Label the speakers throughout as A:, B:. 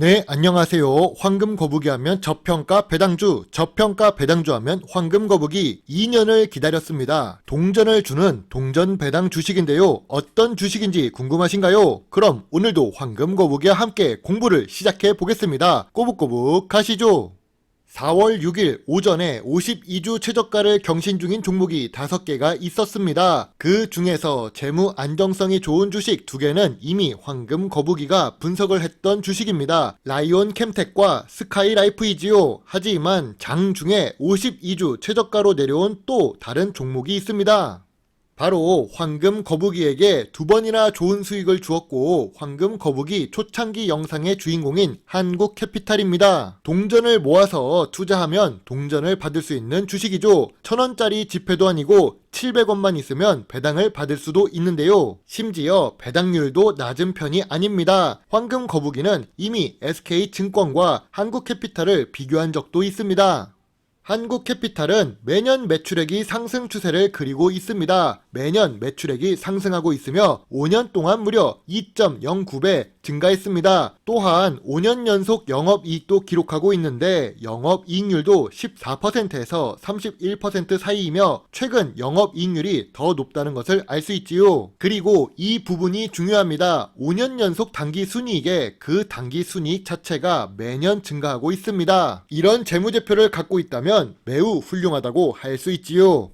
A: 네, 안녕하세요. 황금 거북이 하면 저평가 배당주, 저평가 배당주 하면 황금 거북이 2년을 기다렸습니다. 동전을 주는 동전 배당 주식인데요. 어떤 주식인지 궁금하신가요? 그럼 오늘도 황금 거북이와 함께 공부를 시작해 보겠습니다. 꼬북꼬북 가시죠. 4월 6일 오전에 52주 최저가를 경신 중인 종목이 5개가 있었습니다. 그 중에서 재무 안정성이 좋은 주식 2개는 이미 황금 거북이가 분석을 했던 주식입니다. 라이온 캠텍과 스카이라이프이지요. 하지만 장 중에 52주 최저가로 내려온 또 다른 종목이 있습니다. 바로 황금 거북이에게 2번이나 좋은 수익을 주었고 황금 거북이 초창기 영상의 주인공인 한국캐피탈입니다. 동전을 모아서 투자하면 동전을 받을 수 있는 주식이죠. 1000원짜리 지폐도 아니고 700원만 있으면 배당을 받을 수도 있는데요. 심지어 배당률도 낮은 편이 아닙니다. 황금 거북이는 이미 SK증권과 한국캐피탈을 비교한 적도 있습니다. 한국캐피탈은 매년 매출액이 상승 추세를 그리고 있습니다. 매년 매출액이 상승하고 있으며 5년 동안 무려 2.09배 증가했습니다. 또한 5년 연속 영업이익도 기록하고 있는데 영업이익률도 14%에서 31% 사이이며 최근 영업이익률이 더 높다는 것을 알 수 있지요. 그리고 이 부분이 중요합니다. 5년 연속 당기순이익에 그 당기순이익 자체가 매년 증가하고 있습니다. 이런 재무제표를 갖고 있다면 매우 훌륭하다고 할 수 있지요.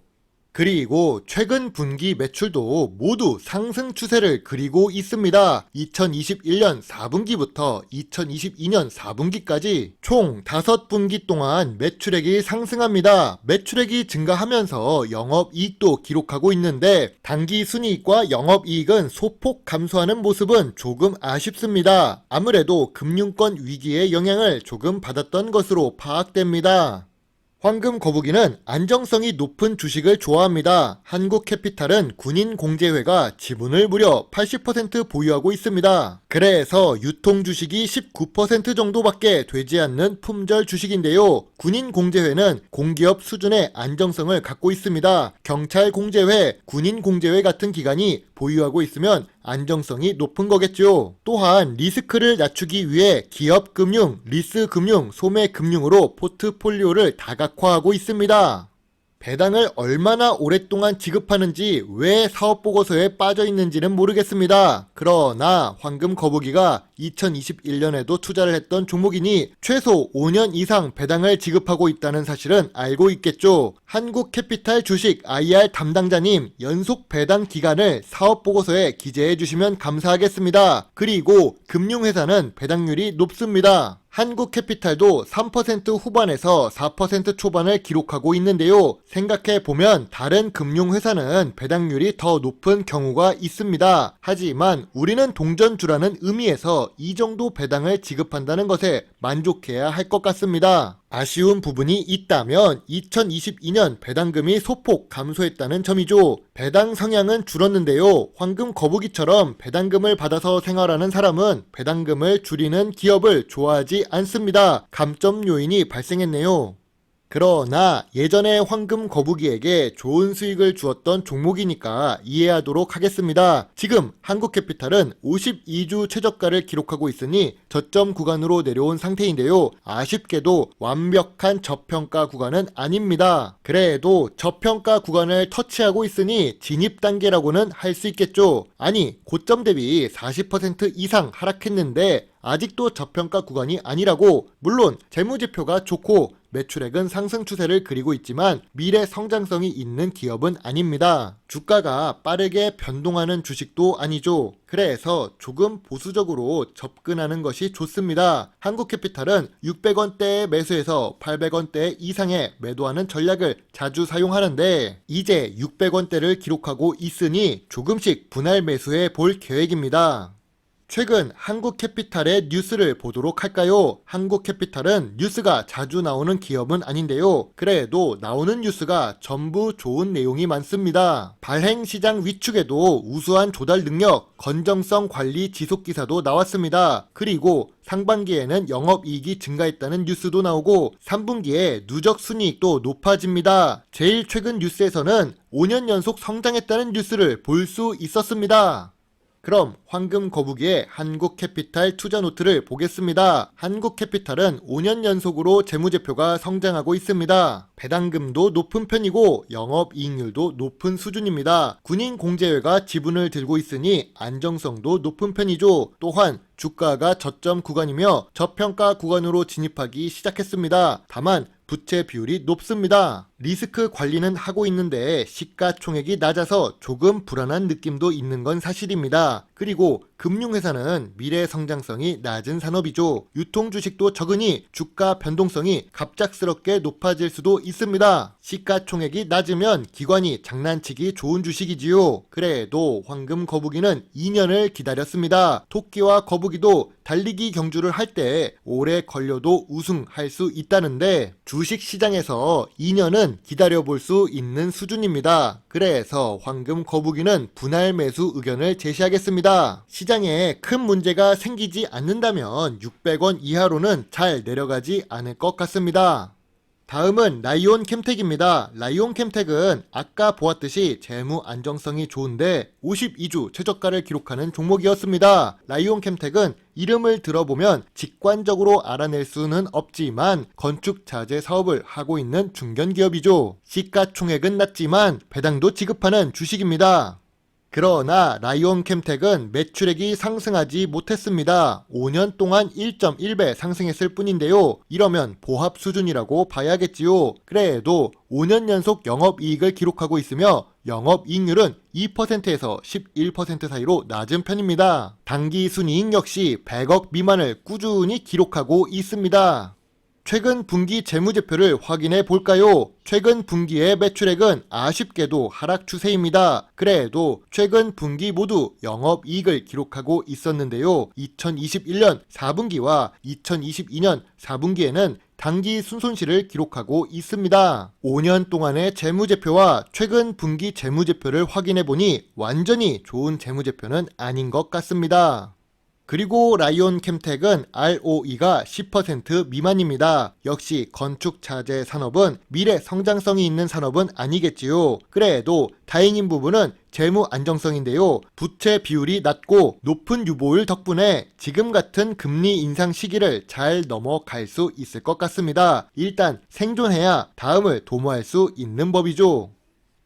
A: 그리고 최근 분기 매출도 모두 상승 추세를 그리고 있습니다. 2021년 4분기부터 2022년 4분기까지 총 5분기 동안 매출액이 상승합니다. 매출액이 증가하면서 영업이익도 기록하고 있는데 당기순이익과 영업이익은 소폭 감소하는 모습은 조금 아쉽습니다. 아무래도 금융권 위기의 영향을 조금 받았던 것으로 파악됩니다. 황금 거북이는 안정성이 높은 주식을 좋아합니다. 한국캐피탈은 군인공제회가 지분을 무려 80% 보유하고 있습니다. 그래서 유통 주식이 19% 정도밖에 되지 않는 품절 주식인데요. 군인공제회는 공기업 수준의 안정성을 갖고 있습니다. 경찰공제회, 군인공제회 같은 기관이 보유하고 있으면 안정성이 높은 거겠죠. 또한 리스크를 낮추기 위해 기업금융, 리스금융, 소매금융으로 포트폴리오를 다각화하고 있습니다. 배당을 얼마나 오랫동안 지급하는지 왜 사업보고서에 빠져있는지는 모르겠습니다. 그러나 황금 거북이가 2021년에도 투자를 했던 종목이니 최소 5년 이상 배당을 지급하고 있다는 사실은 알고 있겠죠. 한국캐피탈 주식 IR 담당자님, 연속 배당 기간을 사업보고서에 기재해 주시면 감사하겠습니다. 그리고 금융회사는 배당률이 높습니다. 한국캐피탈도 3% 후반에서 4% 초반을 기록하고 있는데요. 생각해보면 다른 금융회사는 배당률이 더 높은 경우가 있습니다. 하지만 우리는 동전주라는 의미에서 이 정도 배당을 지급한다는 것에 만족해야 할 것 같습니다. 아쉬운 부분이 있다면 2022년 배당금이 소폭 감소했다는 점이죠. 배당 성향은 줄었는데요. 황금 거북이처럼 배당금을 받아서 생활하는 사람은 배당금을 줄이는 기업을 좋아하지 않습니다. 감점 요인이 발생했네요. 그러나 예전에 황금 거북이에게 좋은 수익을 주었던 종목이니까 이해하도록 하겠습니다. 지금 한국캐피탈은 52주 최저가를 기록하고 있으니 저점 구간으로 내려온 상태인데요. 아쉽게도 완벽한 저평가 구간은 아닙니다. 그래도 저평가 구간을 터치하고 있으니 진입 단계라고는 할 수 있겠죠. 아니, 고점 대비 40% 이상 하락했는데 아직도 저평가 구간이 아니라고. 물론 재무지표가 좋고 매출액은 상승 추세를 그리고 있지만 미래 성장성이 있는 기업은 아닙니다. 주가가 빠르게 변동하는 주식도 아니죠. 그래서 조금 보수적으로 접근하는 것이 좋습니다. 한국캐피탈은 600원대에 매수해서 800원대 이상에 매도하는 전략을 자주 사용하는데 이제 600원대를 기록하고 있으니 조금씩 분할 매수해 볼 계획입니다. 최근 한국캐피탈의 뉴스를 보도록 할까요? 한국캐피탈은 뉴스가 자주 나오는 기업은 아닌데요. 그래도 나오는 뉴스가 전부 좋은 내용이 많습니다. 발행시장 위축에도 우수한 조달 능력, 건정성 관리 지속기사도 나왔습니다. 그리고 상반기에는 영업이익이 증가했다는 뉴스도 나오고 3분기에 누적 순이익도 높아집니다. 제일 최근 뉴스에서는 5년 연속 성장했다는 뉴스를 볼 수 있었습니다. 그럼 황금 거북이의 한국캐피탈 투자노트를 보겠습니다. 한국캐피탈은 5년 연속으로 재무제표가 성장하고 있습니다. 배당금도 높은 편이고 영업이익률도 높은 수준입니다. 군인 공제회가 지분을 들고 있으니 안정성도 높은 편이죠. 또한 주가가 저점 구간이며 저평가 구간으로 진입하기 시작했습니다. 다만 부채 비율이 높습니다. 리스크 관리는 하고 있는데 시가총액이 낮아서 조금 불안한 느낌도 있는 건 사실입니다. 그리고 금융회사는 미래 성장성이 낮은 산업이죠. 유통 주식도 적으니 주가 변동성이 갑작스럽게 높아질 수도 있습니다. 시가총액이 낮으면 기관이 장난치기 좋은 주식이지요. 그래도 황금 거북이는 2년을 기다렸습니다. 토끼와 거북이도 달리기 경주를 할 때 오래 걸려도 우승할 수 있다는데 주식 시장에서 2년은 기다려볼 수 있는 수준입니다. 그래서 황금 거북이는 분할 매수 의견을 제시하겠습니다. 시장에 큰 문제가 생기지 않는다면 600원 이하로는 잘 내려가지 않을 것 같습니다. 다음은 라이온 캠텍입니다. 라이온 캠텍은 아까 보았듯이 재무 안정성이 좋은데 52주 최저가를 기록하는 종목이었습니다. 라이온 캠텍은 이름을 들어보면 직관적으로 알아낼 수는 없지만 건축 자재 사업을 하고 있는 중견기업이죠. 시가총액은 낮지만 배당도 지급하는 주식입니다. 그러나 라이온 캠텍은 매출액이 상승하지 못했습니다. 5년 동안 1.1배 상승했을 뿐인데요. 이러면 보합 수준이라고 봐야겠지요. 그래도 5년 연속 영업이익을 기록하고 있으며 영업이익률은 2%에서 11% 사이로 낮은 편입니다. 단기 순이익 역시 100억 미만을 꾸준히 기록하고 있습니다. 최근 분기 재무제표를 확인해 볼까요? 최근 분기의 매출액은 아쉽게도 하락 추세입니다. 그래도 최근 분기 모두 영업이익을 기록하고 있었는데요. 2021년 4분기와 2022년 4분기에는 단기 순손실을 기록하고 있습니다. 5년 동안의 재무제표와 최근 분기 재무제표를 확인해 보니 완전히 좋은 재무제표는 아닌 것 같습니다. 그리고 라이온 캠텍은 ROE가 10% 미만입니다. 역시 건축 자재 산업은 미래 성장성이 있는 산업은 아니겠지요. 그래도 다행인 부분은 재무 안정성인데요. 부채 비율이 낮고 높은 유보율 덕분에 지금 같은 금리 인상 시기를 잘 넘어갈 수 있을 것 같습니다. 일단 생존해야 다음을 도모할 수 있는 법이죠.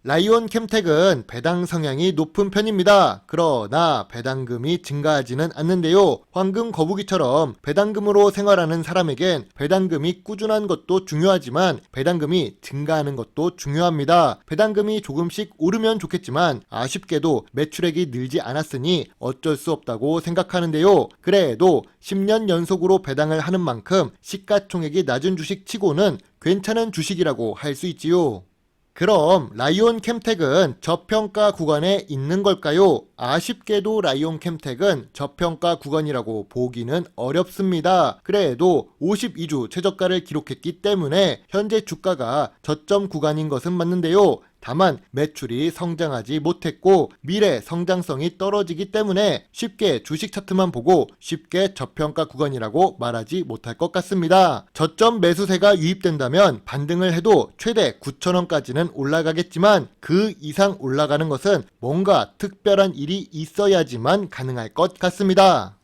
A: 라이온 캠텍은 배당 성향이 높은 편입니다. 그러나 배당금이 증가하지는 않는데요. 황금 거북이처럼 배당금으로 생활하는 사람에겐 배당금이 꾸준한 것도 중요하지만 배당금이 증가하는 것도 중요합니다. 배당금이 조금씩 오르면 좋겠지만 아쉽게도 매출액이 늘지 않았으니 어쩔 수 없다고 생각하는데요. 그래도 10년 연속으로 배당을 하는 만큼 시가총액이 낮은 주식 치고는 괜찮은 주식이라고 할 수 있지요. 그럼 라이온 캠텍은 저평가 구간에 있는 걸까요? 아쉽게도 라이온 캠텍은 저평가 구간이라고 보기는 어렵습니다. 그래도 52주 최저가를 기록했기 때문에 현재 주가가 저점 구간인 것은 맞는데요. 다만 매출이 성장하지 못했고 미래 성장성이 떨어지기 때문에 쉽게 주식 차트만 보고 쉽게 저평가 구간이라고 말하지 못할 것 같습니다. 저점 매수세가 유입된다면 반등을 해도 최대 9,000원까지는 올라가겠지만 그 이상 올라가는 것은 뭔가 특별한 일이 있어야지만 가능할 것 같습니다.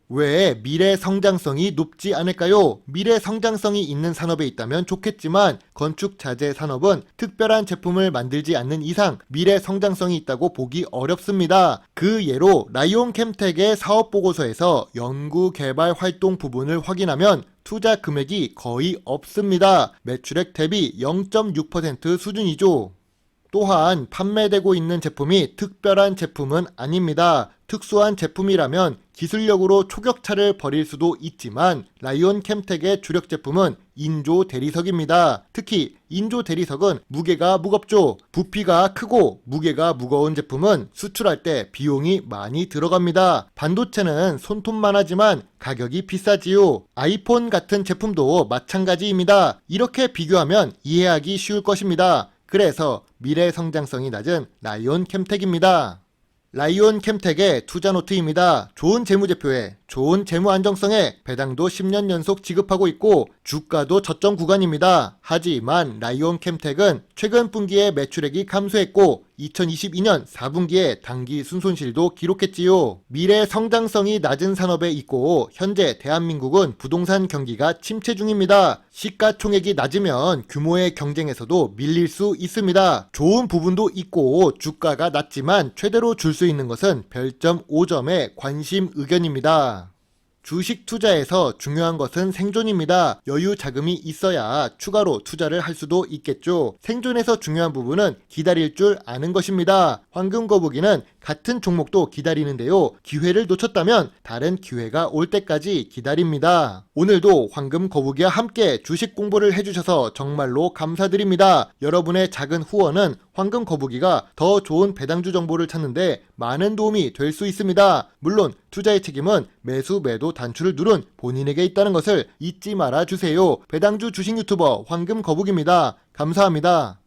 A: 왜 미래 성장성이 높지 않을까요? 미래 성장성이 있는 산업에 있다면 좋겠지만 건축 자재 산업은 특별한 제품을 만들지 않는 이상 미래 성장성이 있다고 보기 어렵습니다. 그 예로 라이온 캠텍의 사업 보고서에서 연구 개발 활동 부분을 확인하면 투자 금액이 거의 없습니다. 매출액 대비 0.6% 수준이죠. 또한 판매되고 있는 제품이 특별한 제품은 아닙니다. 특수한 제품이라면 기술력으로 초격차를 벌일 수도 있지만 라이온 캠텍의 주력 제품은 인조 대리석입니다. 특히 인조 대리석은 무게가 무겁죠. 부피가 크고 무게가 무거운 제품은 수출할 때 비용이 많이 들어갑니다. 반도체는 손톱만 하지만 가격이 비싸지요. 아이폰 같은 제품도 마찬가지입니다. 이렇게 비교하면 이해하기 쉬울 것입니다. 그래서 미래 성장성이 낮은 라이온 캠텍입니다. 라이온 캠텍의 투자노트입니다. 좋은 재무제표에 좋은 재무 안정성에 배당도 10년 연속 지급하고 있고 주가도 저점 구간입니다. 하지만 라이온 캠텍은 최근 분기에 매출액이 감소했고 2022년 4분기에 단기 순손실도 기록했지요. 미래 성장성이 낮은 산업에 있고 현재 대한민국은 부동산 경기가 침체 중입니다. 시가총액이 낮으면 규모의 경쟁에서도 밀릴 수 있습니다. 좋은 부분도 있고 주가가 낮지만 최대로 줄 수 있는 것은 별점 5점의 관심 의견입니다. 주식 투자에서 중요한 것은 생존입니다. 여유 자금이 있어야 추가로 투자를 할 수도 있겠죠. 생존에서 중요한 부분은 기다릴 줄 아는 것입니다. 황금 거북이는 같은 종목도 기다리는데요. 기회를 놓쳤다면 다른 기회가 올 때까지 기다립니다. 오늘도 황금 거북이와 함께 주식 공부를 해주셔서 정말로 감사드립니다. 여러분의 작은 후원은 황금 거북이가 더 좋은 배당주 정보를 찾는데 많은 도움이 될 수 있습니다. 물론 투자의 책임은 매수 매도 단추를 누른 본인에게 있다는 것을 잊지 말아 주세요. 배당주 주식 유튜버 황금 거북입니다. 감사합니다.